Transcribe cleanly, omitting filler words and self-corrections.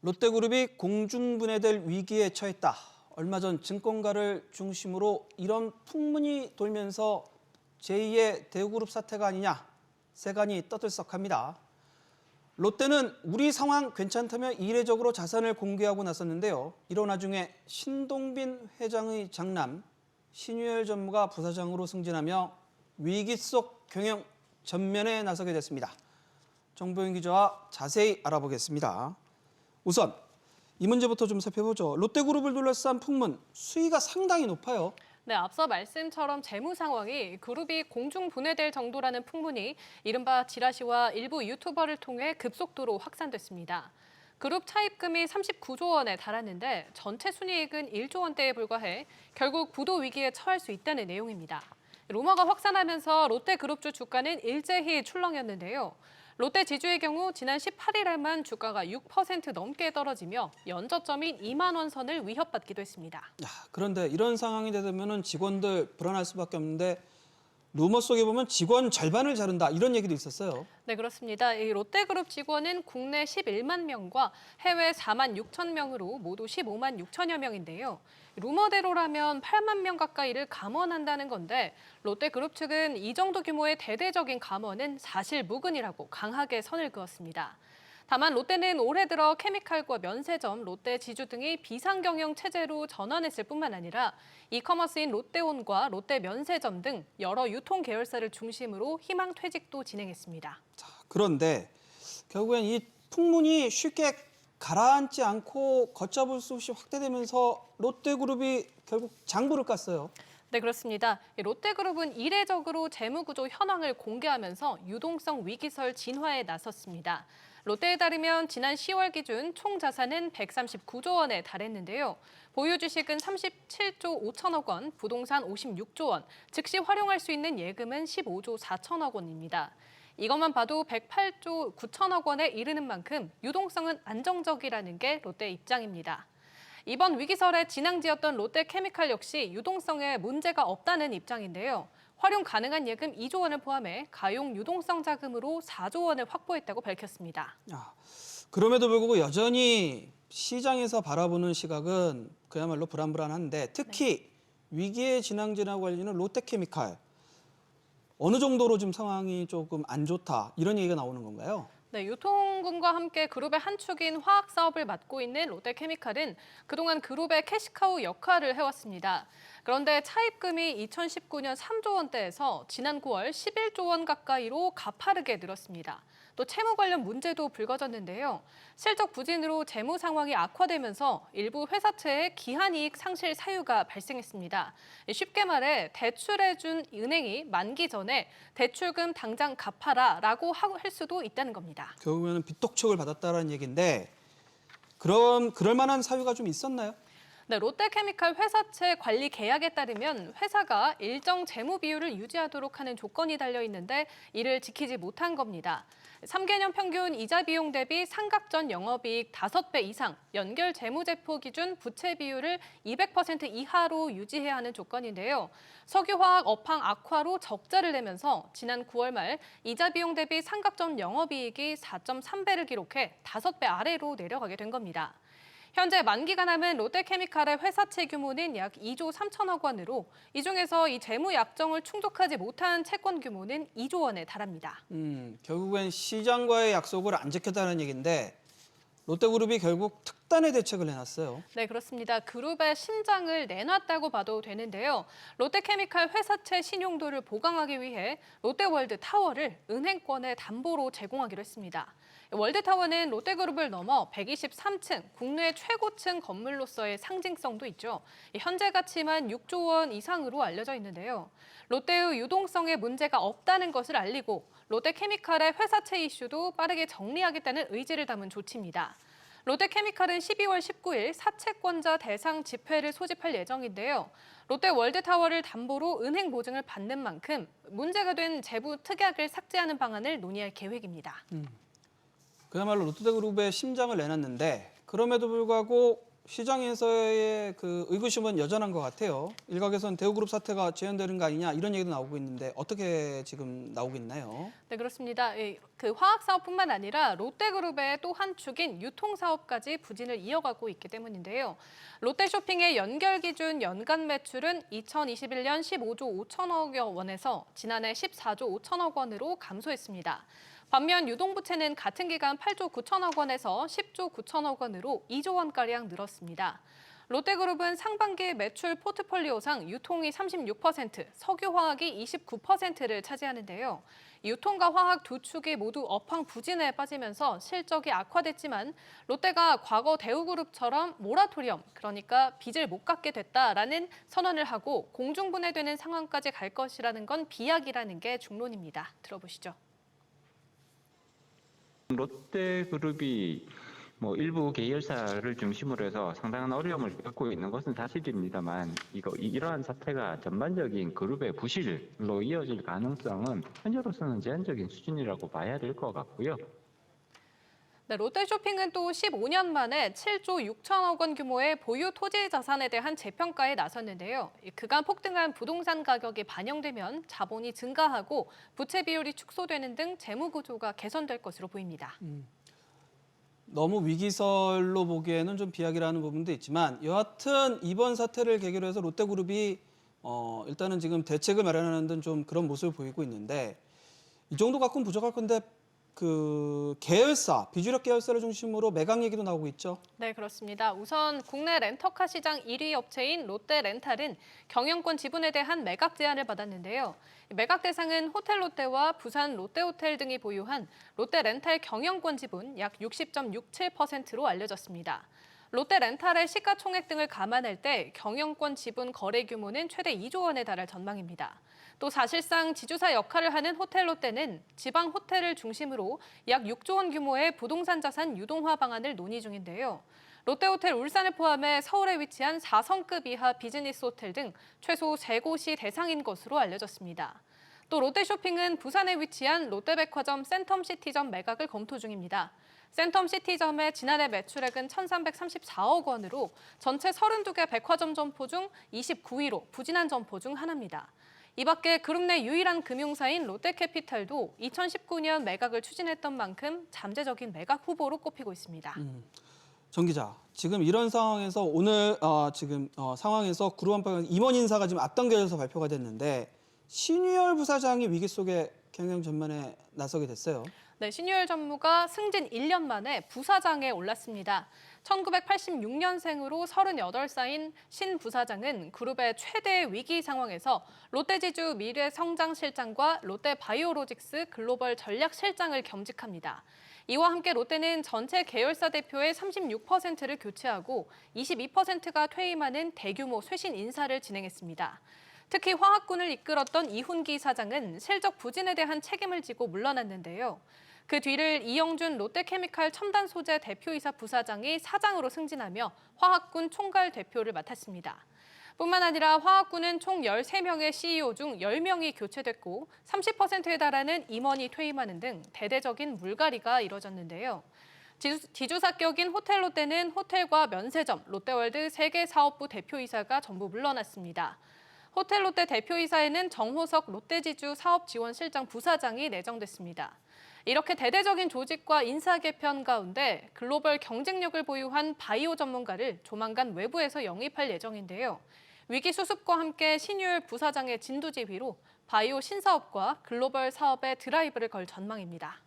롯데그룹이 공중분해될 위기에 처했다. 얼마 전 증권가를 중심으로 이런 풍문이 돌면서 제2의 대우그룹 사태가 아니냐 세간이 떠들썩합니다. 롯데는 우리 상황 괜찮다며 이례적으로 자산을 공개하고 나섰는데요. 이런 와중에 신동빈 회장의 장남 신유열 전무가 부사장으로 승진하며 위기 속 경영 전면에 나서게 됐습니다. 정보영 기자와 자세히 알아보겠습니다. 우선 이 문제부터 좀 살펴보죠. 롯데그룹을 둘러싼 풍문, 수위가 상당히 높아요. 네, 앞서 말씀처럼 재무 상황이 그룹이 공중 분해될 정도라는 풍문이 이른바 지라시와 일부 유튜버를 통해 급속도로 확산됐습니다. 그룹 차입금이 39조 원에 달았는데 전체 순이익은 1조 원대에 불과해 결국 부도 위기에 처할 수 있다는 내용입니다. 루머가 확산하면서 롯데그룹주 주가는 일제히 출렁였는데요. 롯데 지주의 경우 지난 18일에만 주가가 6% 넘게 떨어지며 연저점인 2만 원 선을 위협받기도 했습니다. 그런데 이런 상황이 되면 직원들 불안할 수밖에 없는데 루머 속에 보면 직원 절반을 자른다 이런 얘기도 있었어요. 네, 그렇습니다. 이 롯데그룹 직원은 국내 11만 명과 해외 4만 6천 명으로 모두 15만 6천여 명인데요. 루머대로라면 8만 명 가까이를 감원한다는 건데 롯데그룹 측은 이 정도 규모의 대대적인 감원은 사실 무근이라고 강하게 선을 그었습니다. 다만 롯데는 올해 들어 케미칼과 면세점, 롯데 지주 등이 비상경영 체제로 전환했을 뿐만 아니라 이커머스인 롯데온과 롯데 면세점 등 여러 유통 계열사를 중심으로 희망퇴직도 진행했습니다. 그런데 결국엔 이 풍문이 쉽게 가라앉지 않고 걷잡을 수 없이 확대되면서 롯데그룹이 결국 장부를 깠어요. 네, 그렇습니다. 롯데그룹은 이례적으로 재무구조 현황을 공개하면서 유동성 위기설 진화에 나섰습니다. 롯데에 따르면 지난 10월 기준 총 자산은 139조 원에 달했는데요. 보유 주식은 37조 5천억 원, 부동산 56조 원, 즉시 활용할 수 있는 예금은 15조 4천억 원입니다. 이것만 봐도 108조 9천억 원에 이르는 만큼 유동성은 안정적이라는 게 롯데 입장입니다. 이번 위기설의 진앙지였던 롯데케미칼 역시 유동성에 문제가 없다는 입장인데요. 활용 가능한 예금 2조 원을 포함해 가용 유동성 자금으로 4조 원을 확보했다고 밝혔습니다. 그럼에도 불구하고 여전히 시장에서 바라보는 시각은 그야말로 불안불안한데 특히 위기의 진앙지라고 알리는 롯데케미칼 어느 정도로 지금 상황이 조금 안 좋다 이런 얘기가 나오는 건가요? 네, 유통군과 함께 그룹의 한 축인 화학 사업을 맡고 있는 롯데케미칼은 그동안 그룹의 캐시카우 역할을 해왔습니다. 그런데 차입금이 2019년 3조 원대에서 지난 9월 11조 원 가까이로 가파르게 늘었습니다. 또 채무 관련 문제도 불거졌는데요. 실적 부진으로 재무 상황이 악화되면서 일부 회사채의 기한이익 상실 사유가 발생했습니다. 쉽게 말해 대출해준 은행이 만기 전에 대출금 당장 갚아라라고 할 수도 있다는 겁니다. 결국에는 빚독촉을 받았다는 얘기인데 그럴 만한 사유가 좀 있었나요? 네, 롯데케미칼 회사채 관리 계약에 따르면 회사가 일정 재무 비율을 유지하도록 하는 조건이 달려 있는데 이를 지키지 못한 겁니다. 3개년 평균 이자 비용 대비 상각전 영업이익 5배 이상, 연결 재무제표 기준 부채 비율을 200% 이하로 유지해야 하는 조건인데요. 석유화학 업황 악화로 적자를 내면서 지난 9월 말 이자 비용 대비 상각전 영업이익이 4.3배를 기록해 5배 아래로 내려가게 된 겁니다. 현재 만기가 남은 롯데케미칼의 회사채 규모는 약 2조 3천억 원으로 이 중에서 이 재무 약정을 충족하지 못한 채권 규모는 2조 원에 달합니다. 결국엔 시장과의 약속을 안 지켰다는 얘기인데 롯데그룹이 결국 특단의 대책을 내놨어요. 네, 그렇습니다. 그룹의 심장을 내놨다고 봐도 되는데요. 롯데케미칼 회사채 신용도를 보강하기 위해 롯데월드타워를 은행권의 담보로 제공하기로 했습니다. 월드타워는 롯데그룹을 넘어 123층, 국내 최고층 건물로서의 상징성도 있죠. 현재 가치만 6조 원 이상으로 알려져 있는데요. 롯데의 유동성에 문제가 없다는 것을 알리고 롯데케미칼의 회사채 이슈도 빠르게 정리하겠다는 의지를 담은 조치입니다. 롯데케미칼은 12월 19일 사채권자 대상 집회를 소집할 예정인데요. 롯데월드타워를 담보로 은행 보증을 받는 만큼 문제가 된 재부 특약을 삭제하는 방안을 논의할 계획입니다. 그야말로 롯데그룹의 심장을 내놨는데 그럼에도 불구하고 시장에서의 그 의구심은 여전한 것 같아요. 일각에서는 대우그룹 사태가 재현되는 거 아니냐 이런 얘기도 나오고 있는데 어떻게 지금 나오고 있나요? 네, 그렇습니다. 그 화학 사업뿐만 아니라 롯데그룹의 또 한 축인 유통사업까지 부진을 이어가고 있기 때문인데요. 롯데쇼핑의 연결 기준 연간 매출은 2021년 15조 5천억 원에서 지난해 14조 5천억 원으로 감소했습니다. 반면 유동부채는 같은 기간 8조 9천억 원에서 10조 9천억 원으로 2조 원가량 늘었습니다. 롯데그룹은 상반기 매출 포트폴리오상 유통이 36%, 석유화학이 29%를 차지하는데요. 유통과 화학 두 축이 모두 업황 부진에 빠지면서 실적이 악화됐지만 롯데가 과거 대우그룹처럼 모라토리엄, 그러니까 빚을 못 갚게 됐다라는 선언을 하고 공중분해되는 상황까지 갈 것이라는 건 비약이라는 게 중론입니다. 들어보시죠. 롯데그룹이 일부 계열사를 중심으로 해서 상당한 어려움을 겪고 있는 것은 사실입니다만 이러한 사태가 전반적인 그룹의 부실로 이어질 가능성은 현재로서는 제한적인 수준이라고 봐야 될 것 같고요. 네, 롯데쇼핑은 또 15년 만에 7조 6천억 원 규모의 보유 토지 자산에 대한 재평가에 나섰는데요. 그간 폭등한 부동산 가격이 반영되면 자본이 증가하고 부채 비율이 축소되는 등 재무 구조가 개선될 것으로 보입니다. 너무 위기설로 보기에는 좀 비약이라는 부분도 있지만 여하튼 이번 사태를 계기로 해서 롯데그룹이 일단은 지금 대책을 마련하는 등 좀 그런 모습을 보이고 있는데 이 정도 갖고는 부족할 건데 그 계열사, 비주력 계열사를 중심으로 매각 얘기도 나오고 있죠. 네, 그렇습니다. 우선 국내 렌터카 시장 1위 업체인 롯데렌탈은 경영권 지분에 대한 매각 제안을 받았는데요. 매각 대상은 호텔롯데와 부산 롯데호텔 등이 보유한 롯데렌탈 경영권 지분 약 60.67%로 알려졌습니다. 롯데렌탈의 시가총액 등을 감안할 때 경영권 지분 거래 규모는 최대 2조 원에 달할 전망입니다. 또 사실상 지주사 역할을 하는 호텔롯데는 지방 호텔을 중심으로 약 6조 원 규모의 부동산 자산 유동화 방안을 논의 중인데요. 롯데호텔 울산을 포함해 서울에 위치한 4성급 이하 비즈니스 호텔 등 최소 3곳이 대상인 것으로 알려졌습니다. 또 롯데쇼핑은 부산에 위치한 롯데백화점 센텀시티점 매각을 검토 중입니다. 센텀시티점의 지난해 매출액은 1,334억 원으로 전체 32개 백화점 점포 중 29위로 부진한 점포 중 하나입니다. 이 밖에 그룹 내 유일한 금융사인 롯데캐피탈도 2019년 매각을 추진했던 만큼 잠재적인 매각 후보로 꼽히고 있습니다. 정 기자, 지금 이런 상황에서 오늘 상황에서 그룹 임원 인사가 지금 앞당겨져서 발표가 됐는데 신유열 부사장이 위기 속에 경영 전반에 나서게 됐어요. 네, 신유열 전무가 승진 1년 만에 부사장에 올랐습니다. 1986년생으로 38살인 신 부사장은 그룹의 최대 위기 상황에서 롯데지주 미래성장실장과 롯데바이오로직스 글로벌 전략실장을 겸직합니다. 이와 함께 롯데는 전체 계열사 대표의 36%를 교체하고 22%가 퇴임하는 대규모 쇄신 인사를 진행했습니다. 특히 화학군을 이끌었던 이훈기 사장은 실적 부진에 대한 책임을 지고 물러났는데요. 그 뒤를 이영준 롯데케미칼 첨단소재 대표이사 부사장이 사장으로 승진하며 화학군 총괄 대표를 맡았습니다. 뿐만 아니라 화학군은 총 13명의 CEO 중 10명이 교체됐고 30%에 달하는 임원이 퇴임하는 등 대대적인 물갈이가 이뤄졌는데요. 지주사격인 호텔롯데는 호텔과 면세점, 롯데월드 3개 사업부 대표이사가 전부 물러났습니다. 호텔롯데 대표이사에는 정호석 롯데지주 사업지원실장 부사장이 내정됐습니다. 이렇게 대대적인 조직과 인사 개편 가운데 글로벌 경쟁력을 보유한 바이오 전문가를 조만간 외부에서 영입할 예정인데요. 위기 수습과 함께 신유열 부사장의 진두지휘로 바이오 신사업과 글로벌 사업에 드라이브를 걸 전망입니다.